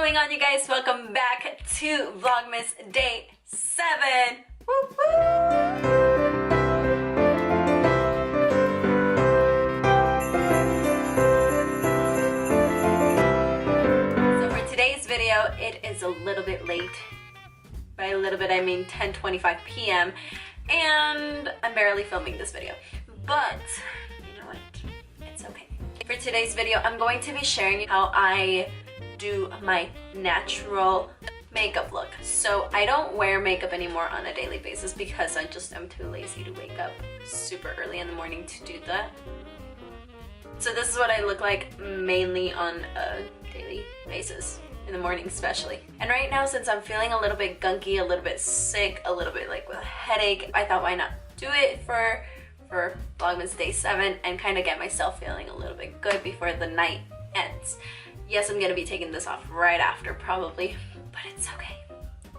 going on, you guys? Welcome back to Vlogmas Day 7. Woo woo! Video, it is a little bit late. By a little bit I mean 10:25 p.m. and I'm barely filming this video, but you know what, it's okay. For today's video I'm going to be sharing how I do my natural makeup look. So I don't wear makeup anymore on a daily basis because I just am too lazy to wake up super early in the morning to do that. So this is what I look like mainly on a daily basis. In the morning especially. And right now, since I'm feeling a little bit gunky, a little bit sick, a little bit like with a headache, I thought why not do it for Vlogmas Day 7 and kind of get myself feeling a little bit good before the night ends. Yes, I'm gonna be taking this off right after probably, but it's okay.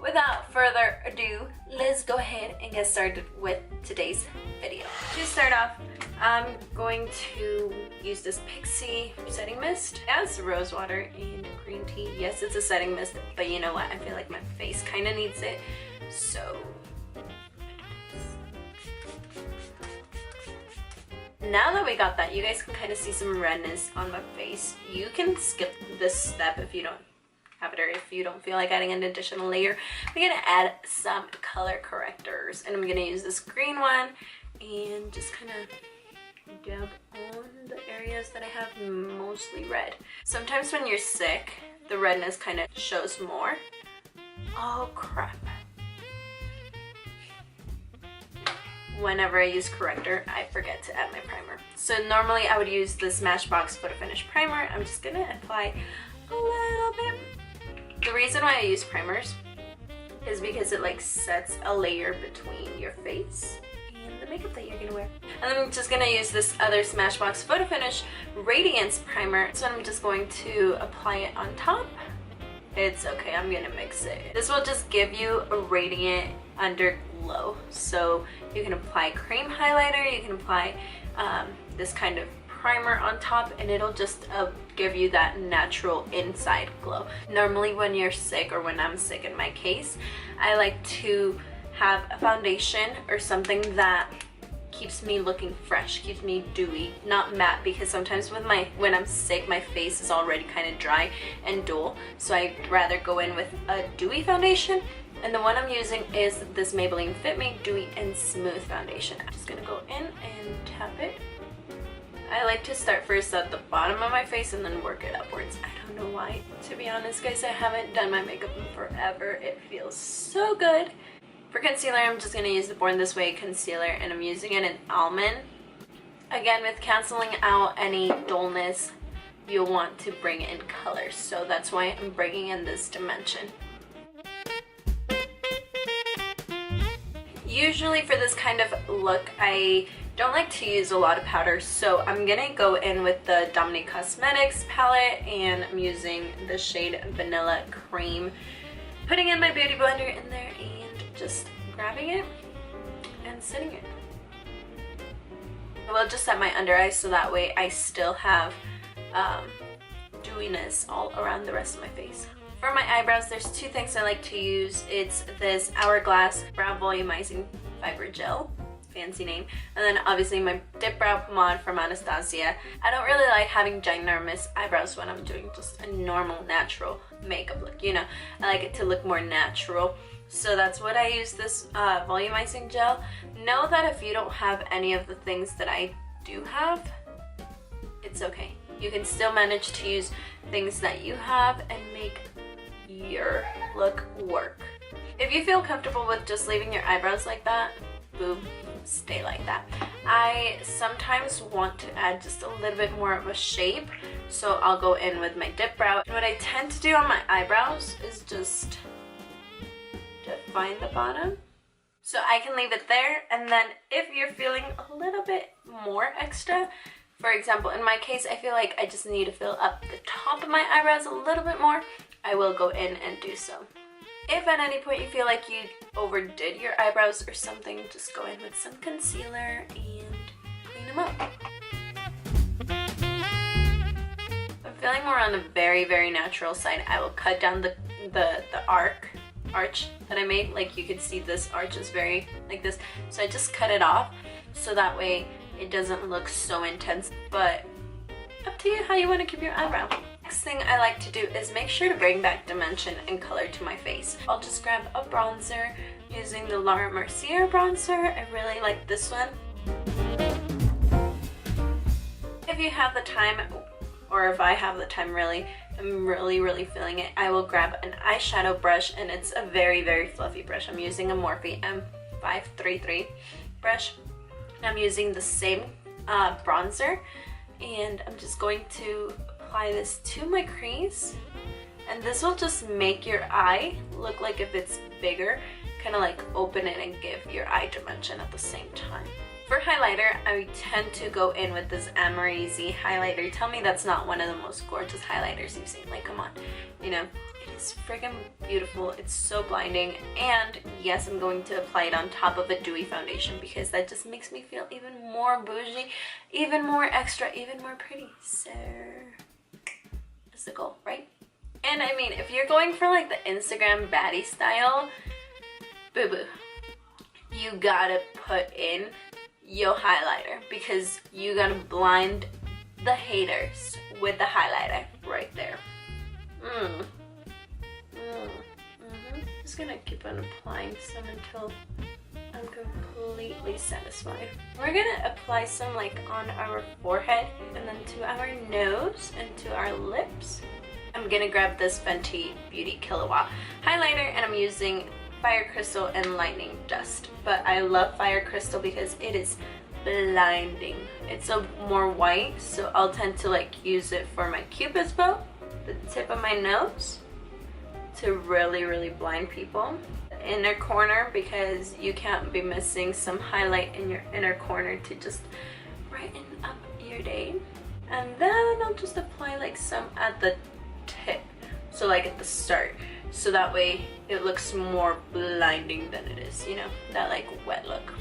Without further ado, let's go ahead and get started with today's video. To start off, I'm going to use this Pixie setting mist. It has rose water and green tea. Yes, it's a setting mist, but you know what? I feel like my face kind of needs it. So, now that we got that, you guys can kind of see some redness on my face. You can skip this step if you don't have it, or if you don't feel like adding an additional layer. I'm gonna add some color correctors, and I'm gonna use this green one and just kind of dab on the areas that I have mostly red. Sometimes when you're sick, the redness kind of shows more. Oh crap. Whenever I use corrector, I forget to add my primer. So normally I would use the Smashbox Photo Finish Primer. I'm just gonna apply a little bit. The reason why I use primers is because it like sets a layer between your face and the makeup that you're gonna wear. And I'm just gonna use this other Smashbox Photo Finish Radiance Primer. So I'm just going to apply it on top. It's okay, I'm gonna mix it. This will just give you a radiant underglow. So you can apply cream highlighter, you can apply this kind of primer on top, and it'll just give you that natural inside glow. Normally when you're sick, or when I'm sick in my case, I like to have a foundation or something that keeps me looking fresh, keeps me dewy, not matte, because sometimes when I'm sick, my face is already kind of dry and dull, so I'd rather go in with a dewy foundation. And the one I'm using is this Maybelline Fit Me Dewy and Smooth Foundation. I'm just gonna go in and tap it. I like to start first at the bottom of my face and then work it upwards. I don't know why. To be honest, guys, I haven't done my makeup in forever. It feels so good. For concealer, I'm just going to use the Born This Way concealer, and I'm using it in Almond. Again, with canceling out any dullness, you'll want to bring in color. So that's why I'm bringing in this dimension. Usually for this kind of look, I don't like to use a lot of powder, so I'm gonna go in with the Dominique Cosmetics palette, and I'm using the shade Vanilla Cream, putting in my beauty blender in there and just grabbing it and setting it. I will just set my under eyes so that way I still have dewiness all around the rest of my face. For my eyebrows, there's two things I like to use. It's this Hourglass Brow Volumizing Fiber Gel, fancy name, and then obviously my Dip Brow Pomade from Anastasia. I don't really like having ginormous eyebrows when I'm doing just a normal, natural makeup look, you know. I like it to look more natural. So that's what I use this volumizing gel. Know that if you don't have any of the things that I do have, it's okay. You can still manage to use things that you have and make your look work. If you feel comfortable with just leaving your eyebrows like that, boom, stay like that. I sometimes want to add just a little bit more of a shape, so I'll go in with my dip brow. And what I tend to do on my eyebrows is just define the bottom. So I can leave it there, and then if you're feeling a little bit more extra, for example, in my case, I feel like I just need to fill up the top of my eyebrows a little bit more, I will go in and do so. If at any point you feel like you overdid your eyebrows or something, just go in with some concealer and clean them up. feeling more on the very natural side, I will cut down the arch that I made. Like you could see this arch is very like this, so I just cut it off so that way it doesn't look so intense, but up to you how you want to keep your eyebrow. Next thing I like to do is make sure to bring back dimension and color to my face. I'll just grab a bronzer using the Laura Mercier bronzer. I really like this one. If you have the time, or if I have the time really, I'm really feeling it, I will grab an eyeshadow brush, and it's a very fluffy brush. I'm using a Morphe M533 brush. I'm using the same bronzer, and I'm just going to apply this to my crease, and this will just make your eye look like if it's bigger, kind of like open it and give your eye dimension at the same time. For highlighter, I tend to go in with this Maryliirg highlighter. Tell me that's not one of the most gorgeous highlighters you've seen. Like, come on. You know, it is friggin' beautiful. It's so blinding. And yes, I'm going to apply it on top of a dewy foundation because that just makes me feel even more bougie, even more extra, even more pretty. So, that's the goal, right? And I mean, if you're going for like the Instagram baddie style, boo-boo, you gotta put in your highlighter because you gotta blind the haters with the highlighter right there. Just gonna keep on applying some until I'm completely satisfied. We're gonna apply some like on our forehead and then to our nose and to our lips. I'm gonna grab this Fenty Beauty Kilowatt highlighter, and I'm using Fire Crystal and Lightning Dust, but I love Fire Crystal because it is blinding. It's a more white, so I'll tend to like use it for my Cupid's bow, the tip of my nose, to really blind people. The inner corner, because you can't be missing some highlight in your inner corner to just brighten up your day. And then I'll just apply like some at the tip, so like at the start, so that way it looks more blinding than it is, you know, that like wet look.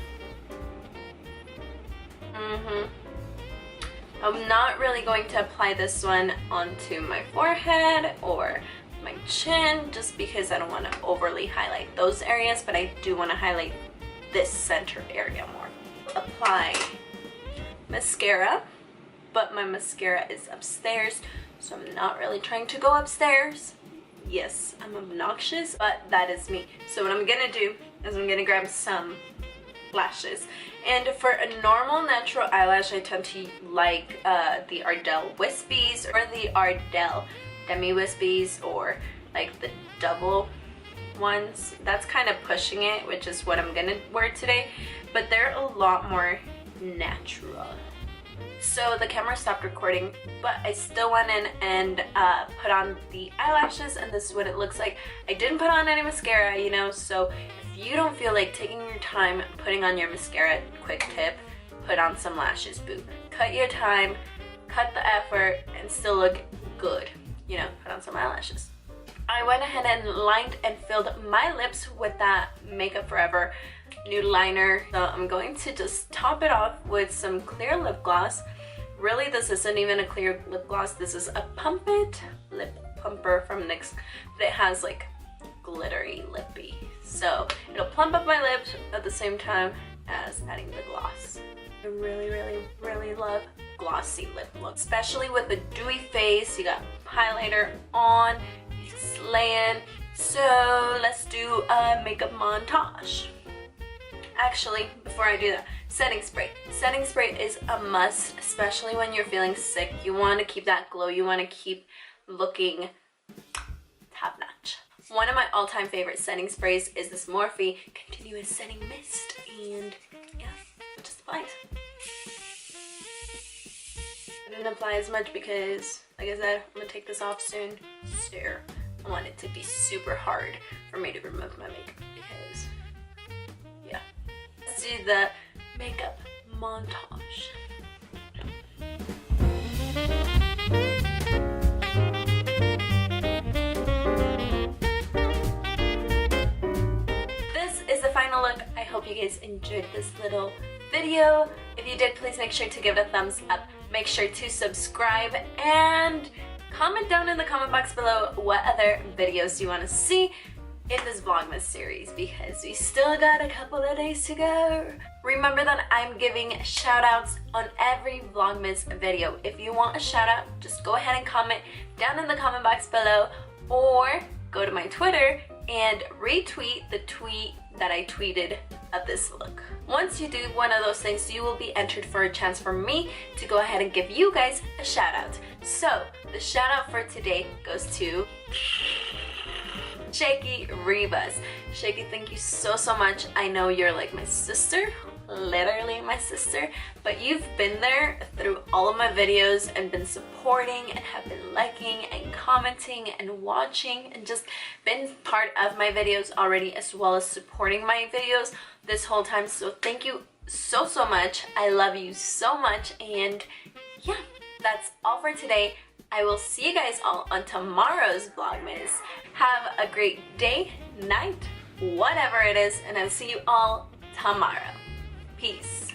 I'm not really going to apply this one onto my forehead or my chin just because I don't want to overly highlight those areas, but I do want to highlight this center area more. Apply mascara, but my mascara is upstairs, so I'm not really trying to go upstairs. Yes, I'm obnoxious, but that is me. So what I'm gonna do is I'm gonna grab some lashes. And for a normal natural eyelash, I tend to like the Ardell Wispies or the Ardell Demi Wispies, or like the double ones. That's kind of pushing it, which is what I'm gonna wear today, but they're a lot more natural. So the camera stopped recording, but I still went in and put on the eyelashes, and this is what it looks like. I didn't put on any mascara, you know, so if you don't feel like taking your time putting on your mascara, quick tip, put on some lashes, boo. Cut your time, cut the effort, and still look good, you know, put on some eyelashes. I went ahead and lined and filled my lips with that Makeup Forever nude liner. So I'm going to just top it off with some clear lip gloss. Really, this isn't even a clear lip gloss. This is a Pump It lip plumper from NYX, but it has like glittery lippy. So it'll plump up my lips at the same time as adding the gloss. I really love glossy lip look, especially with a dewy face. You got highlighter on, you're slaying. So let's do a makeup montage. Actually, before I do that, setting spray. Setting spray is a must, especially when you're feeling sick. You want to keep that glow. You want to keep looking top notch. One of my all-time favorite setting sprays is this Morphe Continuous Setting Mist, and yeah, just applies. I didn't apply as much because, like I said, I'm gonna take this off soon, so I want it to be super hard for me to remove my makeup because, yeah. Let's do the makeup montage. This is the final look. I hope you guys enjoyed this little video. If you did, please make sure to give it a thumbs up. Make sure to subscribe and comment down in the comment box below what other videos you want to see in this Vlogmas series, because we still got a couple of days to go. Remember that I'm giving shout outs on every Vlogmas video. If you want a shout out, just go ahead and comment down in the comment box below, or go to my Twitter and retweet the tweet that I tweeted of this look. Once you do one of those things, you will be entered for a chance for me to go ahead and give you guys a shout out. So the shout out for today goes to Maryliirg. Shaky, thank you so much. I know you're like my sister, literally my sister, but you've been there through all of my videos and been supporting and have been liking and commenting and watching and just been part of my videos already, as well as supporting my videos this whole time. So thank you so much. I love you so much, and yeah, that's all for today. I will see you guys all on tomorrow's Vlogmas. Have a great day, night, whatever it is, and I'll see you all tomorrow. Peace.